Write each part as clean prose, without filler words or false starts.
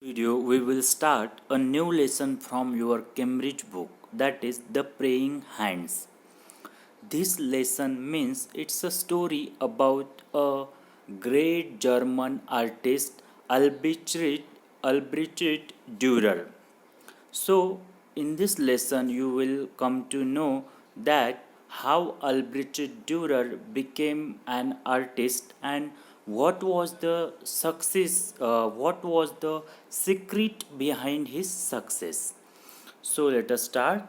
Video we will start a new lesson from your Cambridge book, that is The Praying Hands. This lesson means it's a story about a great German artist, Albrecht Dürer. So in this lesson you will come to know that how Albrecht Dürer became an artist and what was the secret behind his success. So let us start.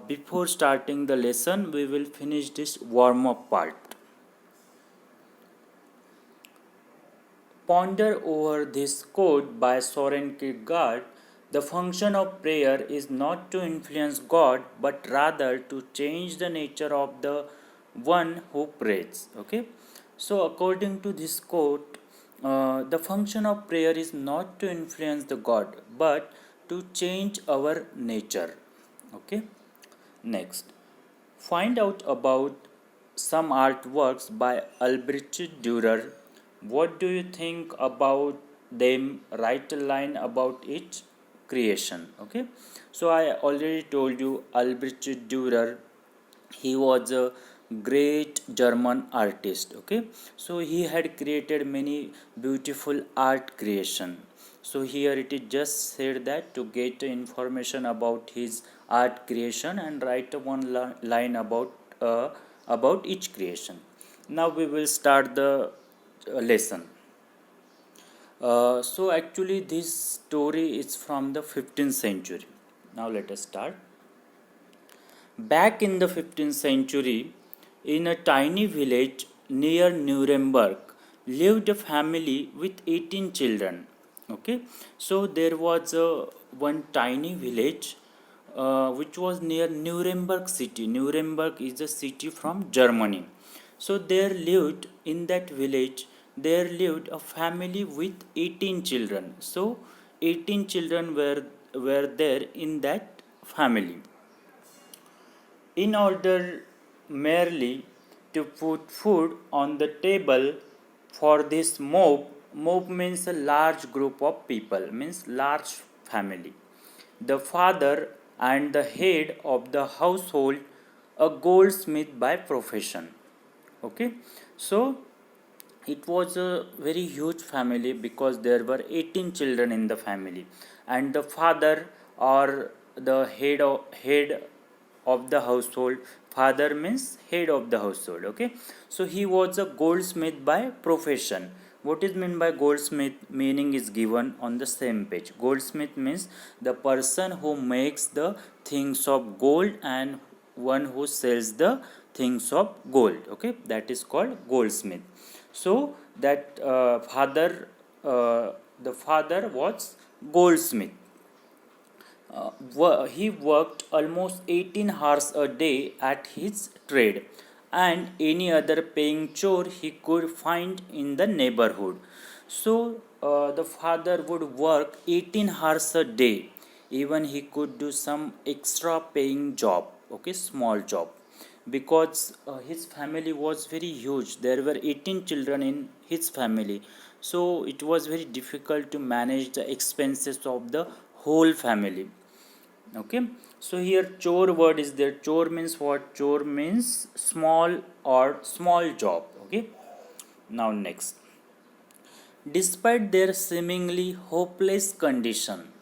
Before starting the lesson, we will finish this warm up part. Ponder over this quote by Soren Kierkegaard. The function of prayer is not to influence God, but rather to change the nature of the one who prays. Okay, so according to this quote, the function of prayer is not to influence the God, but to change our nature. Okay, next, find out about some artworks by Albrecht Dürer. What do you think about them? Write a line about each creation. Okay, so I already told you Albrecht Dürer, he was a great German artist. Okay, so he had created many beautiful art creation. So here it is just said that to get information about his art creation and write one line about each creation. Now we will start the lesson. So actually this story is from the 15th century. Now let us start. Back in the 15th century, in a tiny village near Nuremberg, lived a family with 18 children. Okay, so there was a one tiny village which was near Nuremberg city. Nuremberg is a city from Germany. So there lived in that village. There lived a family with 18 children. So 18 children were there in that family. In order merely to put food on the table for this mob means a large group of people, means large family. The father and the head of the household, a goldsmith by profession. Okay, so it was a very huge family because there were 18 children in the family, and the father or the head of the household, father means head of the household. Okay, so he was a goldsmith by profession. What is meant by goldsmith? Meaning is given on the same page. Goldsmith means the person who makes the things of gold and one who sells the things of gold. Okay, that is called goldsmith. So that the father was goldsmith. He worked almost 18 hours a day at his trade and any other paying chore he could find in the neighborhood. So the father would work 18 hours a day. Even he could do some extra paying job, okay, small job, because his family was very huge. There were 18 children in his family, so it was very difficult to manage the expenses of the whole family. Okay, so here chore word is there. Chore means what? Chore means small or small job. Okay, now next, despite their seemingly hopeless condition.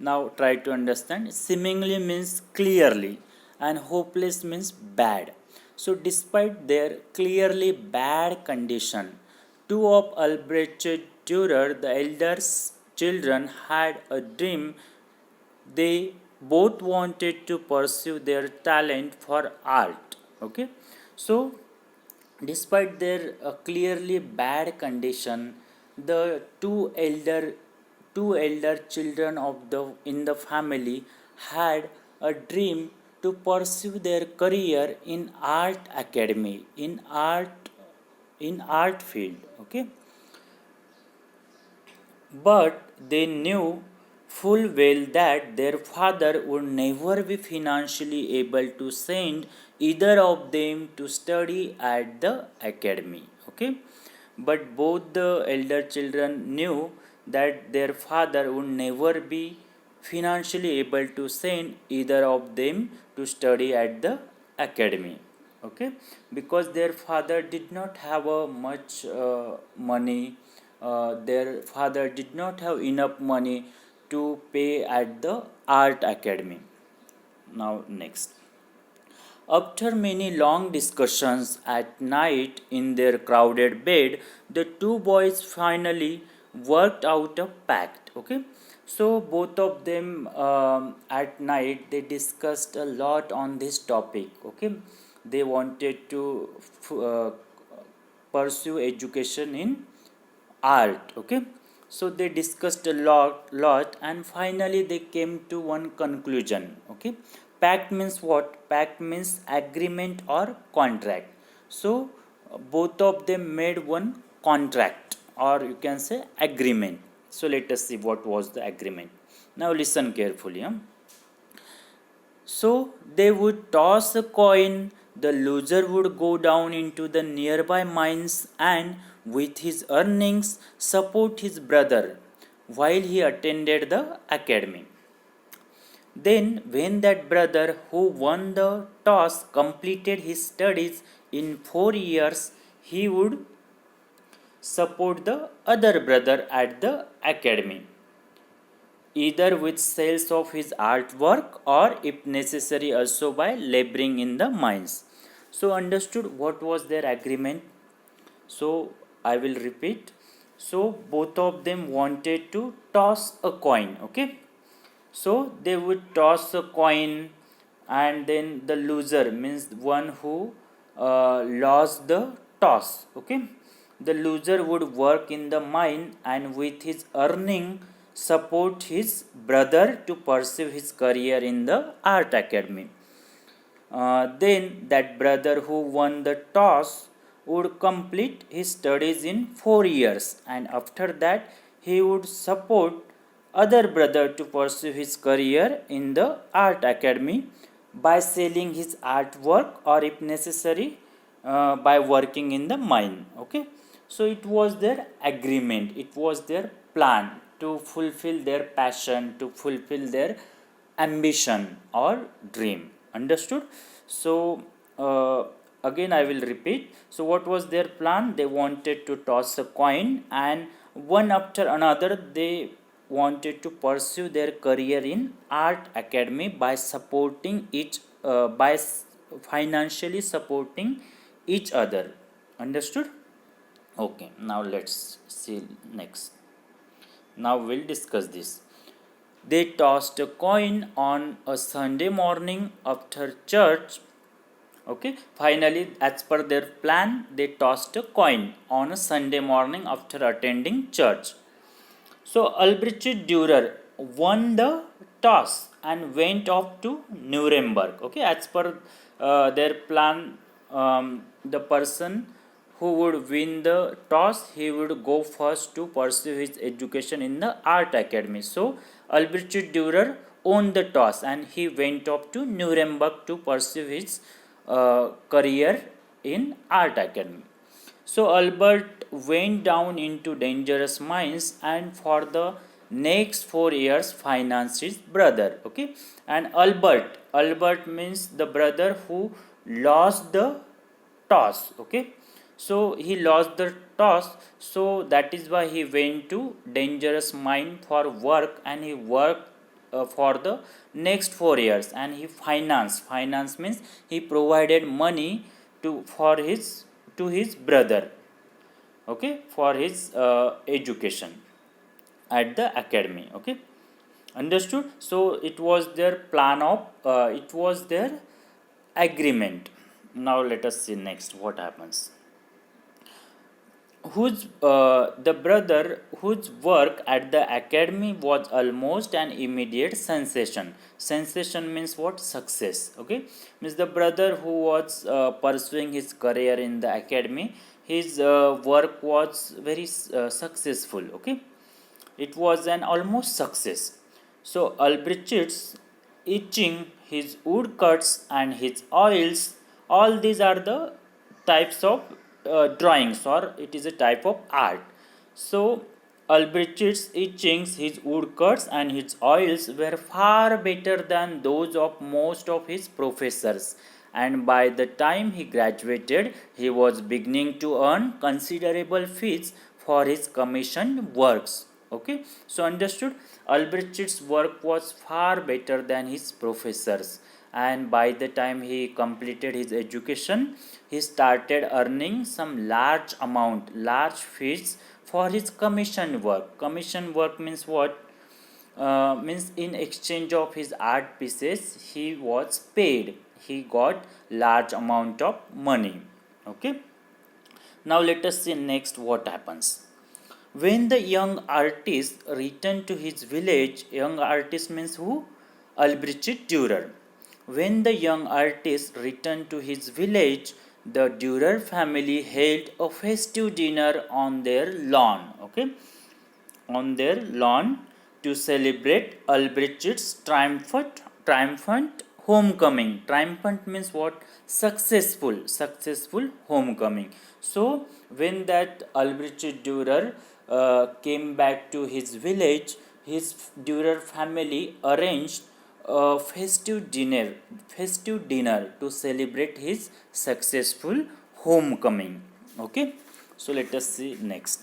Now try to understand. Seemingly means clearly and hopeless means bad. So despite their clearly bad condition, two of Albrecht Dürer, the elders children, had a dream. They both wanted to pursue their talent for art. Okay, so despite their clearly bad condition, the two elder children of the in the family had a dream to pursue their career in art academy, in art field. Okay, but they knew full well that their father would never be financially able to send either of them to study at the academy. Okay, but both the elder children knew that their father would never be financially able to send either of them to study at the academy. Okay, because their father did not have a much money, their father did not have enough money to pay at the art academy. Now next, after many long discussions at night in their crowded bed, the two boys finally worked out a pact. Okay, so both of them at night they discussed a lot on this topic. Okay, they wanted to pursue education in art. Okay, so they discussed a lot and finally they came to one conclusion. Okay, pact means what? Pact means agreement or contract. So both of them made one contract, or you can say agreement. So let us see what was the agreement. Now listen carefully, huh? So they would toss a coin, the loser would go down into the nearby mines and, with his earnings, support his brother while he attended the academy. Then, when that brother who won the toss completed his studies in 4 years, he would support the other brother at the academy, either with sales of his artwork or, if necessary, also by laboring in the mines. So, understood what was their agreement? So, I will repeat. So, both of them wanted to toss a coin. Okay, so they would toss a coin, and then the loser means one who lost the toss. Okay, the loser would work in the mine and with his earning support his brother to pursue his career in the art academy. Then that brother who won the toss would complete his studies in 4 years, and after that he would support other brother to pursue his career in the art academy by selling his artwork, or if necessary by working in the mine. Okay, so it was their agreement, it was their plan to fulfill their passion, to fulfill their ambition or dream. Understood? So again I will repeat. So what was their plan? They wanted to toss a coin, and one after another they wanted to pursue their career in art academy by supporting each financially supporting each other. Understood? Okay, now let's see next. Now we'll discuss this. They tossed a coin on a Sunday morning after church. Okay, finally, as per their plan, they tossed a coin on a Sunday morning after attending church. So, Albrecht Dürer won the toss and went off to Nuremberg. Okay, as per their plan, the person who would win the toss, he would go first to pursue his education in the art academy. So, Albrecht Dürer won the toss and he went off to Nuremberg to pursue his career in art academy. So Albert went down into dangerous mines and for the next 4 years financed his brother. Okay, and Albert means the brother who lost the toss. Okay, so he lost the toss, so that is why he went to dangerous mine for work, and he worked for the next 4 years, and he finance means he provided money to his brother. Okay, for his education at the academy. Okay, understood? So it was their plan of it was their agreement. Now let us see next what happens. Whose The brother whose work at the academy was almost an immediate sensation. Sensation means what? Success. Okay, means the brother who was pursuing his career in the academy, his work was very successful. Okay, it was an almost success. So Albrecht's etching, his woodcuts, and his oils, all these are the types of drawings, or it is a type of art. So Albrecht's etchings, his woodcuts, and his oils were far better than those of most of his professors, and by the time he graduated, he was beginning to earn considerable fees for his commissioned works. Okay, so understood. Albrecht's work was far better than his professors, and by the time he completed his education, he started earning some large fees for his commission work. Commission work means what? Means in exchange of his art pieces, he was paid. He got large amount of money. Okay. Now let us see next what happens. When the young artist returned to his village, young artist means who? Albrecht Dürer. When the young artist returned to his village, the Dürer family held a festive dinner on their lawn. Okay, on their lawn to celebrate Albrecht's triumphant homecoming. Triumphant means what? Successful homecoming. So when that Albrecht Dürer came back to his village, his Dürer family arranged a festive dinner to celebrate his successful homecoming. Okay, so let us see next.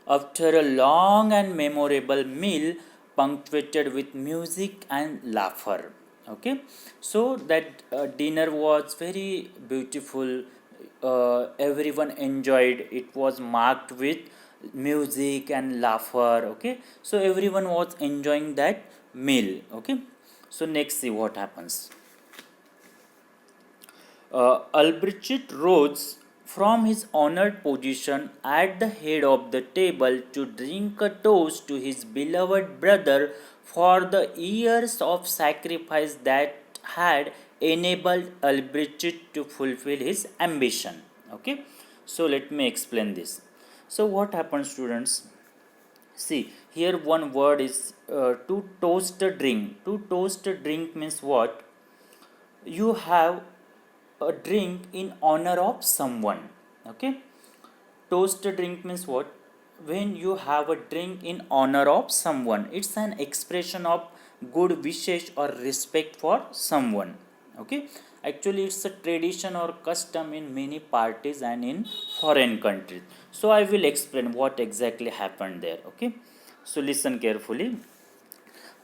After a long and memorable meal punctuated with music and laughter. Okay, so that dinner was very beautiful. Everyone enjoyed. It was marked with music and laughter. Okay, so everyone was enjoying that meal. Okay, so next see what happens. Albrecht rose from his honored position at the head of the table to drink a toast to his beloved brother for the years of sacrifice that had enabled Albrecht to fulfill his ambition. Okay, so let me explain this. So, what happens, students? See, here one word is to toast a drink. To toast a drink means what? You have a drink in honor of someone. Okay, toast a drink means what? When you have a drink in honor of someone, it's an expression of good wishes or respect for someone. Okay, actually it's a tradition or custom in many parties and in foreign countries. So I will explain what exactly happened there. Okay, so listen carefully.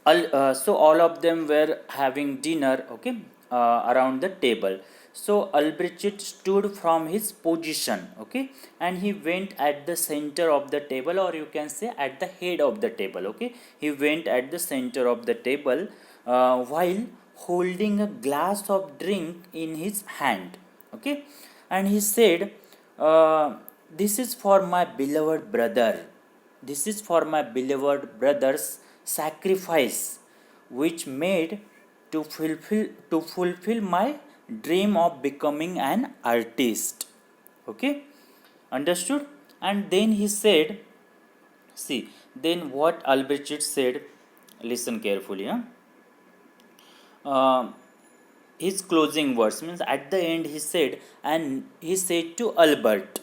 So all of them were having dinner, okay, around the table. So Albrecht stood from his position, okay, and he went at the center of the table, or you can say at the head of the table, okay. He went at the center of the table while holding a glass of drink in his hand, okay, and he said, "This is for my beloved brother. This is for my beloved brother's sacrifice, which made to fulfill my dream of becoming an artist." Okay, understood? And then he said, see, then what Albrecht said, listen carefully, huh? Uh, his closing words means at the end he said, and he said to Albert,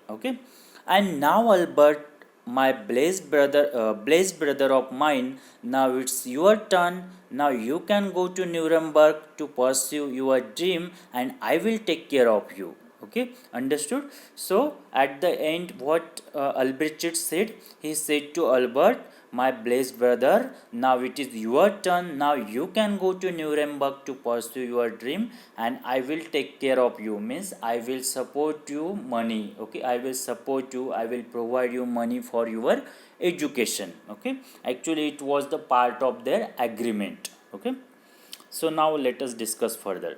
okay, and now Albert, my blessed brother of mine, now it's your turn. Now you can go to Nuremberg to pursue your dream, and I will take care of you. Okay, understood? So at the end, what Albrecht said, he said to Albert, my blessed brother, now it is your turn. Now you can go to Nuremberg to pursue your dream, and I will take care of you. Means I will support you money. Okay, I will support you. I will provide you money for your education. Okay, actually it was the part of their agreement. Okay, so now let us discuss further.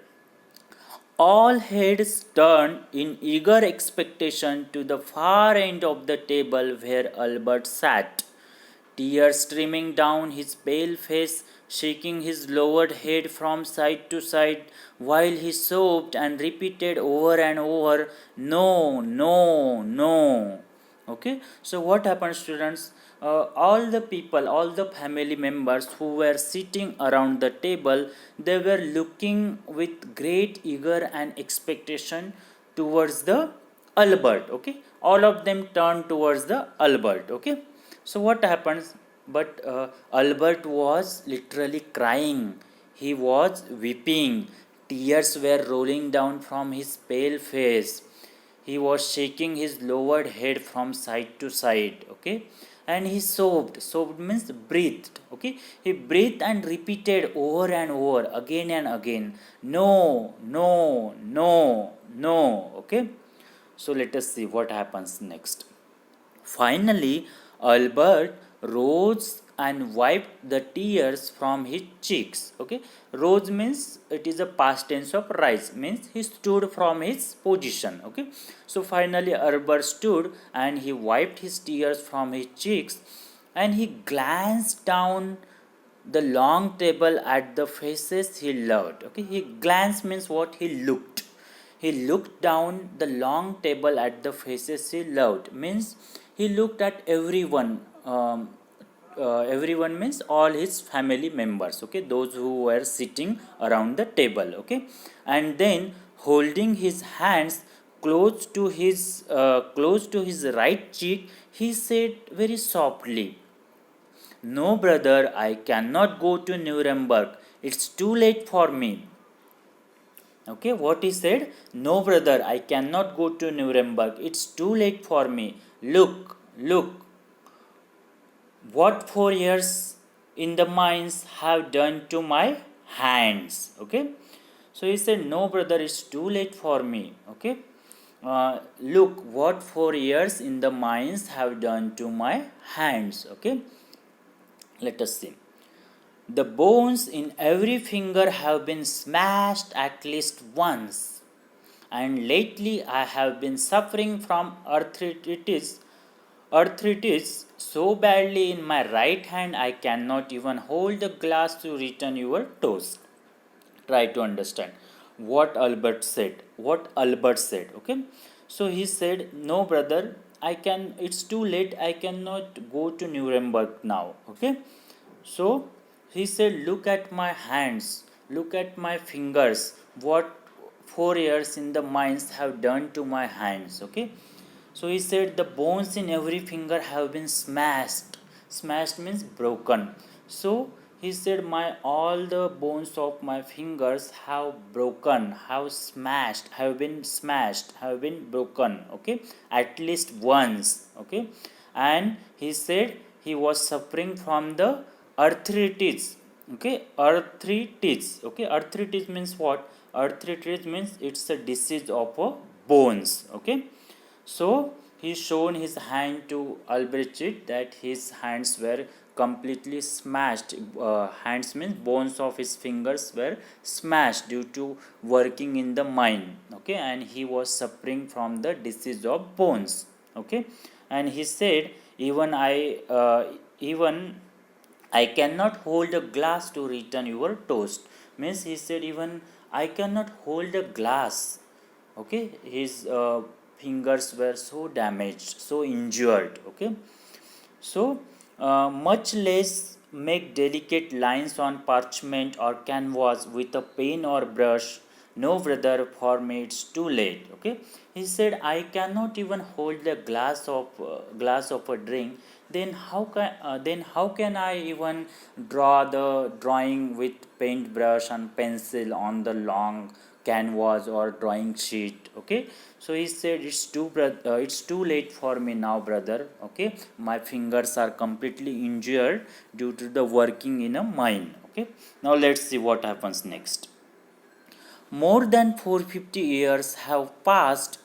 All heads turned in eager expectation to the far end of the table where Albert sat, tears streaming down his pale face, shaking his lowered head from side to side, while he sobbed and repeated over and over, "No, no, no." Okay, so what happened, students? All the people, all the family members who were sitting around the table, they were looking with great eager and expectation towards the Albert. Okay, all of them turned towards the Albert. Okay, so what happens? But Albert was literally crying. He was weeping. Tears were rolling down from his pale face. He was shaking his lowered head from side to side. Okay, and he sobbed. Sobbed means breathed. Okay, he breathed and repeated over and over, again and again, no, no, no, no. Okay, so let us see what happens next. Finally, Albert rose and wiped the tears from his cheeks. Okay, rose means it is a past tense of rise, means he stood from his position. Okay, so finally, Albert stood and he wiped his tears from his cheeks and he glanced down the long table at the faces he loved. Okay, he glanced means what? He looked. He looked down the long table at the faces he loved, means he looked at everyone. Everyone means all his family members. Okay, those who were sitting around the table. Okay, and then holding his hands close to his right cheek, he said very softly, "No, brother, I cannot go to Nuremberg. It's too late for me." Okay, what he said? "No, brother, I cannot go to Nuremberg. It's too late for me. Look, look, what 4 years in the mines have done to my hands." Okay, so he said, "No, brother, it's too late for me." Okay, look what 4 years in the mines have done to my hands. Okay, let us see. The bones in every finger have been smashed at least once, and lately I have been suffering from arthritis so badly in my right hand I cannot even hold the glass to return your toast. Try to understand what Albert said. What Albert said. Okay, so he said, "No, brother, I can. It's too late. I cannot go to Nuremberg now." Okay, so he said, "Look at my hands, look at my fingers, what 4 years in the mines have done to my hands." Okay, so he said, "The bones in every finger have been smashed." Smashed means broken. So he said, "My all the bones of my fingers have broken, have been smashed, have been broken. Okay, at least once. Okay, and he said he was suffering from the arthritis. Okay, arthritis. Okay, arthritis means what? Arthritis means it's a disease of bones. Okay, so he shown his hand to Albrecht that his hands were completely smashed. Hands means bones of his fingers were smashed due to working in the mine. Okay, and he was suffering from the disease of bones. Okay, and he said, even I cannot hold a glass to return your toast." Means he said, even I cannot hold a glass. Okay, his fingers were so damaged, so injured. Okay, so much less make delicate lines on parchment or canvas with a pen or brush. "No, brother, for me it's too late." Okay, he said, "I cannot even hold the glass of a drink. Then how can I even draw the drawing with paintbrush and pencil on the long canvas or drawing sheet?" Okay, so he said, it's too late for me now, brother. Okay, my fingers are completely injured due to the working in a mine. Okay, now let's see what happens next. More than 450 years have passed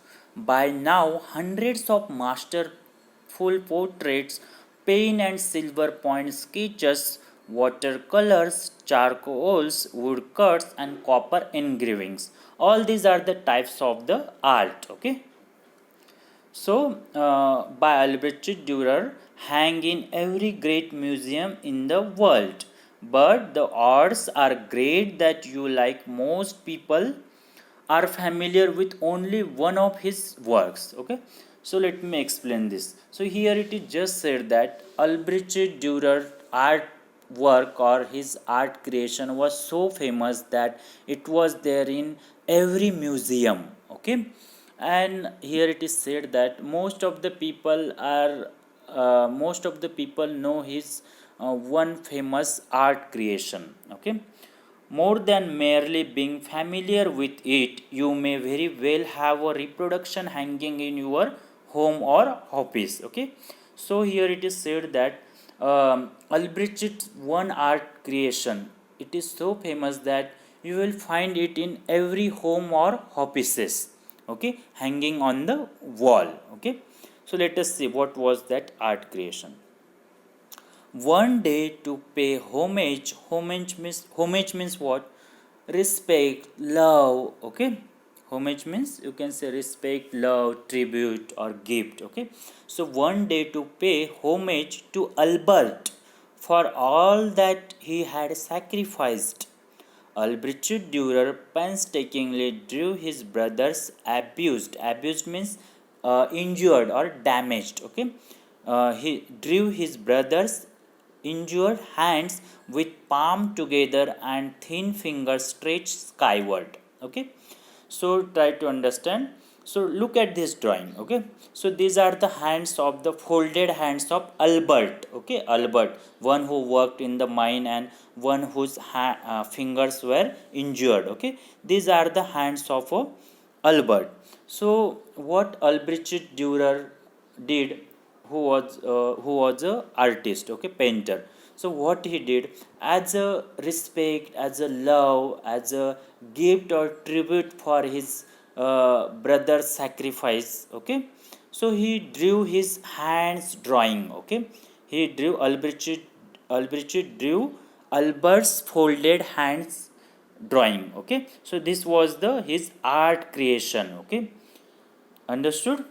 by now. Hundreds of masterful portraits, pen and silver point sketches, watercolors, charcoals, woodcuts, and copper engravings. All these are the types of the art. Okay, so by Albrecht Dürer hang in every great museum in the world. But the odds are great that you, like most people, are familiar with only one of his works. Okay, so let me explain this. So here it is just said that Albrecht Dürer art work or his art creation was so famous that it was there in every museum. Okay, And here it is said that most of the people know his one famous art creation. Okay, more than merely being familiar with it, you may very well have a reproduction hanging in your home or office. Okay, so here it is said that Albrecht's one art creation, it is so famous that you will find it in every home or offices. Okay, hanging on the wall. Okay, so let us see what was that art creation. One day to pay homage. Homage means what? Respect, love. Okay, homage means you can say respect, love, tribute, or gift. Okay, so one day to pay homage to Albert for all that he had sacrificed. Albrecht Dürer painstakingly drew his brother's abused means injured or damaged. Okay, he drew his brother's injured hands with palm together and thin fingers stretched skyward. Okay, so try to understand. So look at this drawing. Okay, so these are the hands of the folded hands of Albert. Okay, Albert, one who worked in the mine and one whose fingers were injured. Okay, these are the hands of Albert. So what Albrecht Dürer did, who was a artist, okay, painter. So what he did, as a respect, as a love, as a gift or tribute for his brother's sacrifice. Okay, so he drew his hands drawing. Okay, he drew Albrecht drew Albert's folded hands drawing. Okay, so this was the his art creation. Okay, understood.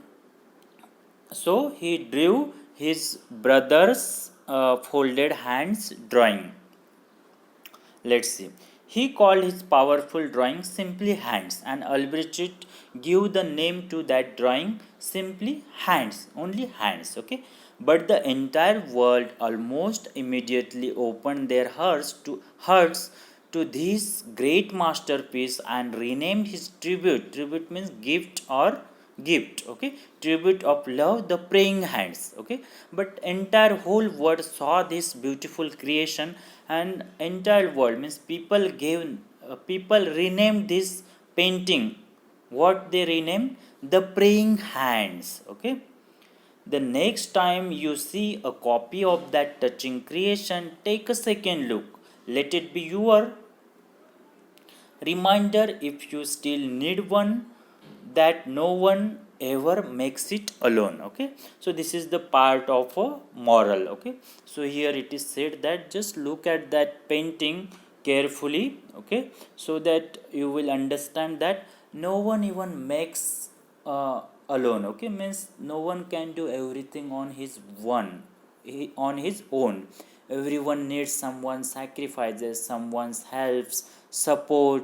So he drew his brother's folded hands drawing. Let's see. He called his powerful drawing simply hands, and Albrecht gave the name to that drawing simply hands, only hands. Okay, but the entire world almost immediately opened their hearts to this great masterpiece and renamed his tribute. Tribute means gift or gift. Okay, tribute of love, the praying hands. Okay, but entire whole world saw this beautiful creation, and entire world means people renamed this painting. What they renamed? The praying hands. Okay, the next time you see a copy of that touching creation, take a second look. Let it be your reminder, if you still need one, that no one ever makes it alone. Okay, so this is the part of a moral. Okay, so here it is said that just look at that painting carefully. Okay, so that you will understand that no one even makes alone. Okay, means no one can do everything on his on his own. Everyone needs someone sacrifices, someone's helps, support.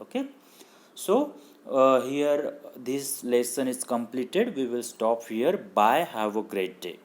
Okay, so here this lesson is completed. We will stop here. Bye, have a great day.